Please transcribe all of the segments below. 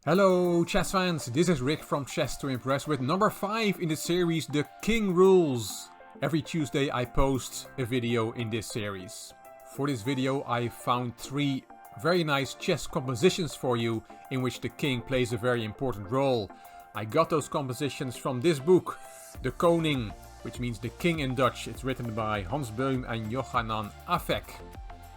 Hello chess fans, this is Rick from Chess to Impress with number 5 in the series The King Rules. Every Tuesday I post a video in this series. For this video I found 3 very nice chess compositions for you in which the king plays a very important role. I got those compositions from this book, De Koning, which means the king in Dutch. It's written by Hans Beum and Johanan Afek.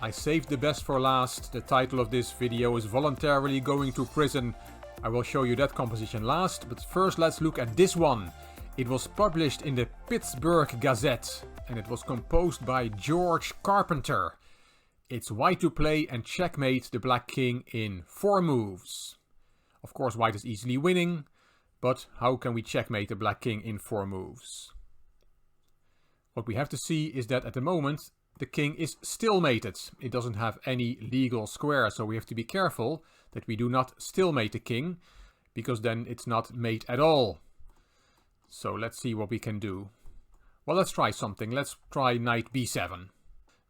I saved the best for last. The title of this video is Voluntarily Going to Prison. I will show you that composition last, but first let's look at this one. It was published in the Pittsburgh Gazette and it was composed by George Carpenter. It's white to play and checkmate the black king in 4 moves. Of course white is easily winning, but how can we checkmate the black king in 4 moves? What we have to see is that at the moment the king is stalemated. It doesn't have any legal square, so we have to be careful that we do not stalemate the king, because then it's not mate at all. So let's see what we can do. Well, let's try something. Let's try knight b7.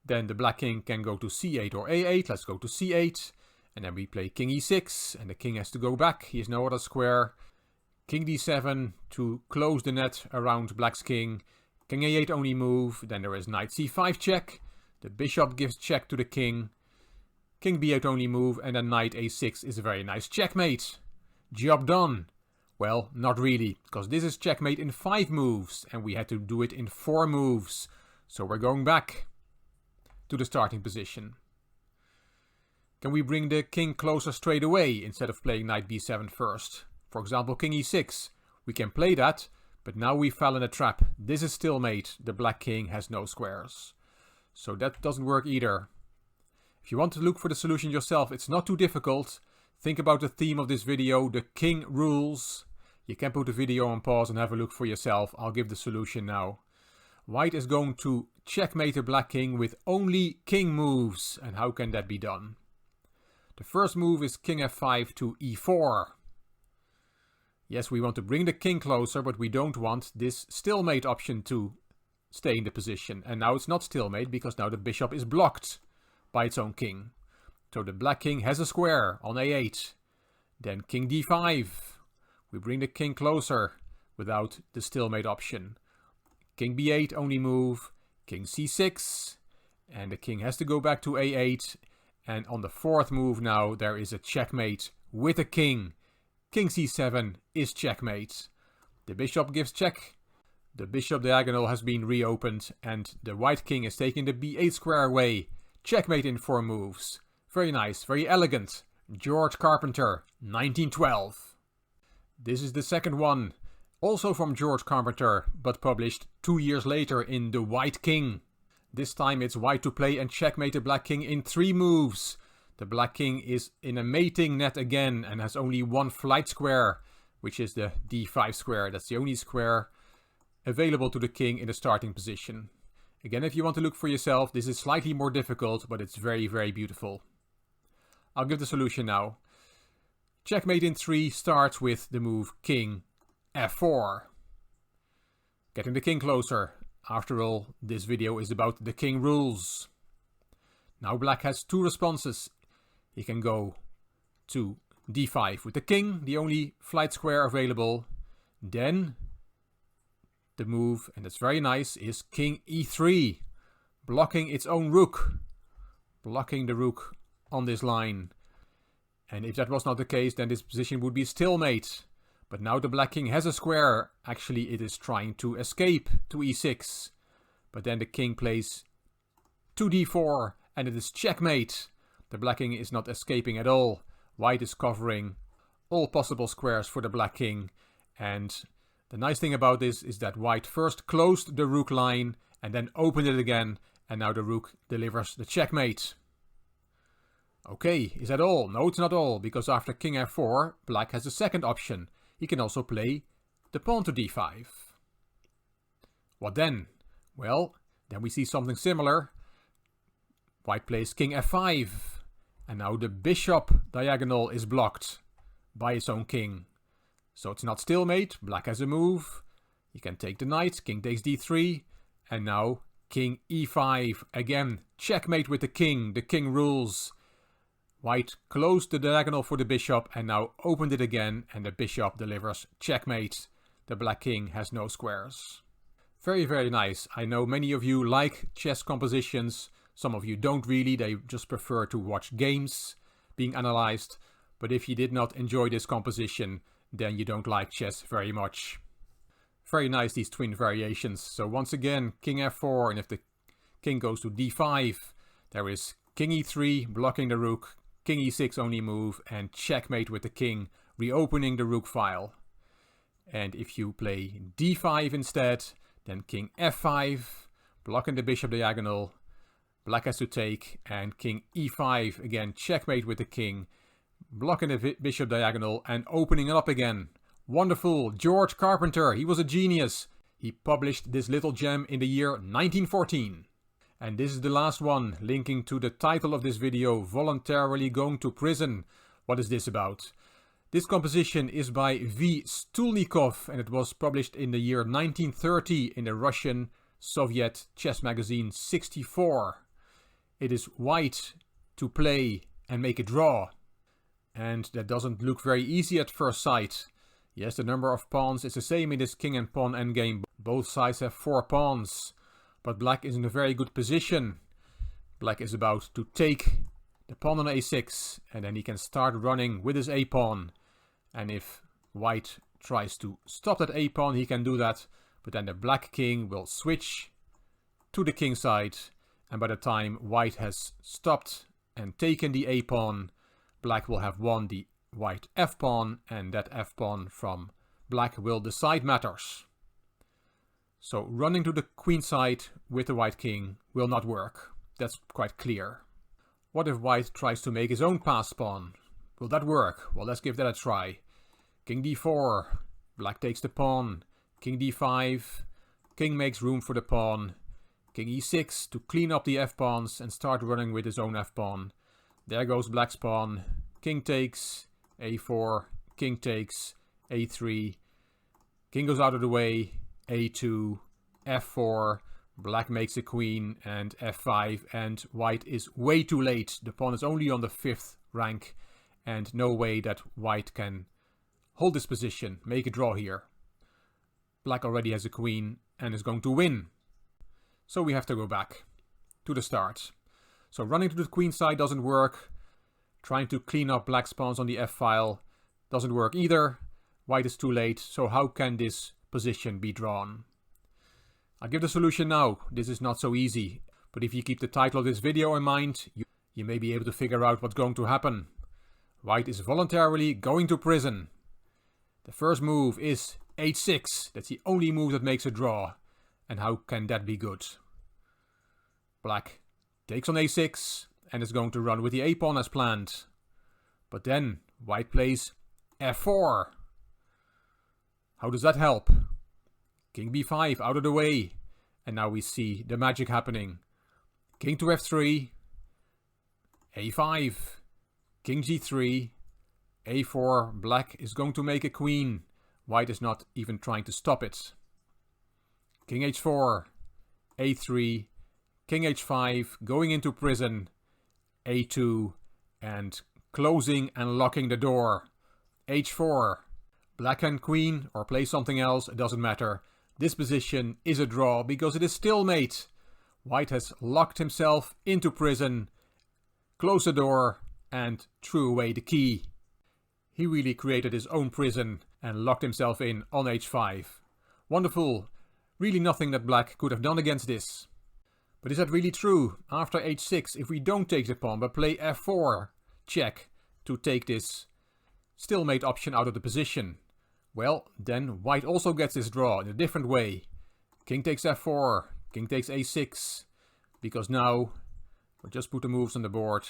Then the black king can go to c8 or a8. Let's go to c8. And then we play king e6, and the king has to go back. He has no other square. King d7 to close the net around black's king. King a8 only move, then there is knight c5 check, the bishop gives check to the king, king b8 only move, and then knight a6 is a very nice checkmate. Job done. Well, not really, because this is checkmate in 5 moves, and we had to do it in 4 moves. So we're going back to the starting position. Can we bring the king closer straight away, instead of playing knight b7 first? For example, king e6. We can play that, but now we fell in a trap. This is stalemate. The black king has no squares. So that doesn't work either. If you want to look for the solution yourself, it's not too difficult. Think about the theme of this video, the king rules. You can put the video on pause and have a look for yourself. I'll give the solution now. White is going to checkmate the black king with only king moves. And how can that be done? The first move is king f5 to e4. Yes, we want to bring the king closer, but we don't want this stalemate option to stay in the position. And now it's not stalemate, because now the bishop is blocked by its own king. So the black king has a square on a8. Then king d5. We bring the king closer without the stalemate option. King b8 only move. King c6. And the king has to go back to a8. And on the 4th move now there is a checkmate with a king. King c7 is checkmate. The bishop gives check. The bishop diagonal has been reopened and the white king is taking the b8 square away. Checkmate in 4 moves. Very nice, very elegant. George Carpenter, 1912. This is the second one, also from George Carpenter, but published 2 years later in The White King. This time it's white to play and checkmate the black king in 3 moves. The black king is in a mating net again and has only 1 flight square, which is the d5 square. That's the only square available to the king in the starting position. Again, if you want to look for yourself, this is slightly more difficult, but it's very, very beautiful. I'll give the solution now. Checkmate in 3 starts with the move king f4. Getting the king closer. After all, this video is about the king rules. Now black has 2 responses. He can go to d5 with the king, the only flight square available. Then the move, and that's very nice, is king e3, blocking its own rook. Blocking the rook on this line. And if that was not the case, then this position would be stalemate. But now the black king has a square. Actually, it is trying to escape to e6. But then the king plays to d4, and it is checkmate. The black king is not escaping at all. White is covering all possible squares for the black king. And the nice thing about this is that white first closed the rook line and then opened it again. And now the rook delivers the checkmate. Okay, is that all? No, it's not all, because after king f4, black has a second option. He can also play the pawn to d5. What then? Well, then we see something similar. White plays king f5. And now the bishop diagonal is blocked by its own king. So it's not stalemate. Black has a move. He can take the knight. King takes d3. And now king e5. Again, checkmate with the king. The king rules. White closed the diagonal for the bishop and now opened it again, and the bishop delivers checkmate. The black king has no squares. Very, very nice. I know many of you like chess compositions. Some of you don't really, they just prefer to watch games being analyzed. But if you did not enjoy this composition, then you don't like chess very much. Very nice, these twin variations. So once again, king f4, and if the king goes to d5, there is king e3 blocking the rook, king e6 only move, and checkmate with the king, reopening the rook file. And if you play d5 instead, then king f5, blocking the bishop diagonal, black has to take, and king e5, again checkmate with the king, blocking the bishop diagonal and opening it up again. Wonderful! George Carpenter, he was a genius. He published this little gem in the year 1914. And this is the last one, linking to the title of this video, Voluntarily Going to Prison. What is this about? This composition is by V. Stulnikov, and it was published in the year 1930 in the Russian Soviet chess magazine 64. It is white to play and make a draw. And that doesn't look very easy at first sight. Yes, the number of pawns is the same in this king and pawn endgame. Both sides have 4 pawns. But black is in a very good position. Black is about to take the pawn on a6. And then he can start running with his a-pawn. And if white tries to stop that a-pawn, he can do that. But then the black king will switch to the king side. And by the time white has stopped and taken the a-pawn, black will have won the white f-pawn, and that f-pawn from black will decide matters. So running to the queen side with the white king will not work. That's quite clear. What if white tries to make his own passed pawn? Will that work? Well, let's give that a try. King d4, black takes the pawn. King d5, king makes room for the pawn. King e6 to clean up the f-pawns and start running with his own f-pawn. There goes black's pawn. King takes, a4, king takes, a3, king goes out of the way, a2, f4, black makes a queen, and f5, and white is way too late. The pawn is only on the 5th rank, and no way that white can hold this position, make a draw here. Black already has a queen and is going to win. So we have to go back to the start. So running to the queen side doesn't work. Trying to clean up black's pawns on the f-file doesn't work either. White is too late, so how can this position be drawn? I'll give the solution now. This is not so easy, but if you keep the title of this video in mind, you may be able to figure out what's going to happen. White is voluntarily going to prison. The first move is h6. That's the only move that makes a draw. And how can that be good? Black takes on a6. And is going to run with the a-pawn as planned. But then white plays f4. How does that help? King b5 out of the way. And now we see the magic happening. King to f3. a5. King g3. a4. Black is going to make a queen. White is not even trying to stop it. King h4. a3. King h5. Going into prison. a2, and closing and locking the door. h4, black and queen, or play something else, it doesn't matter. This position is a draw because it is stalemate. White has locked himself into prison, closed the door, and threw away the key. He really created his own prison and locked himself in on h5. Wonderful. Really nothing that black could have done against this. But is that really true? After h6, if we don't take the pawn but play f4, check, to take this stalemate option out of the position, well, then white also gets this draw in a different way. King takes f4, king takes a6, because now, we'll just put the moves on the board,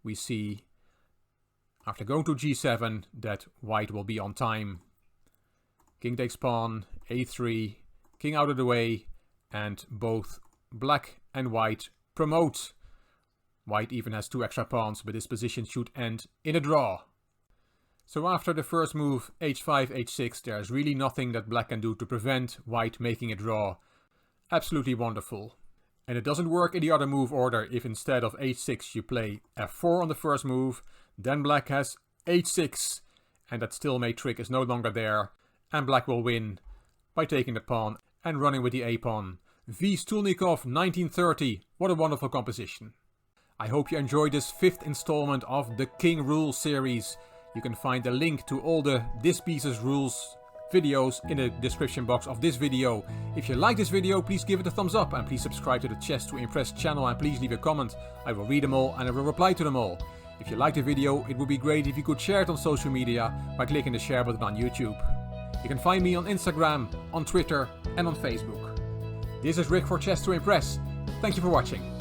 we see, after going to g7, that white will be on time. King takes pawn, a3, king out of the way, and both black and white promote. White even has 2 extra pawns, but this position should end in a draw. So after the first move, h5, h6, there's really nothing that black can do to prevent white making a draw. Absolutely wonderful. And it doesn't work in the other move order if instead of h6 you play f4 on the first move, then black has h6, and that stalemate trick is no longer there, and black will win by taking the pawn and running with the a-pawn. V. Stulnikov 1930, what a wonderful composition. I hope you enjoyed this 5th installment of the King Rules series. You can find a link to all the This Piece's Rules videos in the description box of this video. If you like this video, please give it a thumbs up and please subscribe to the Chess to Impress channel and please leave a comment. I will read them all and I will reply to them all. If you liked the video, it would be great if you could share it on social media by clicking the share button on YouTube. You can find me on Instagram, on Twitter and on Facebook. This is Rick for Chess to Impress. Thank you for watching.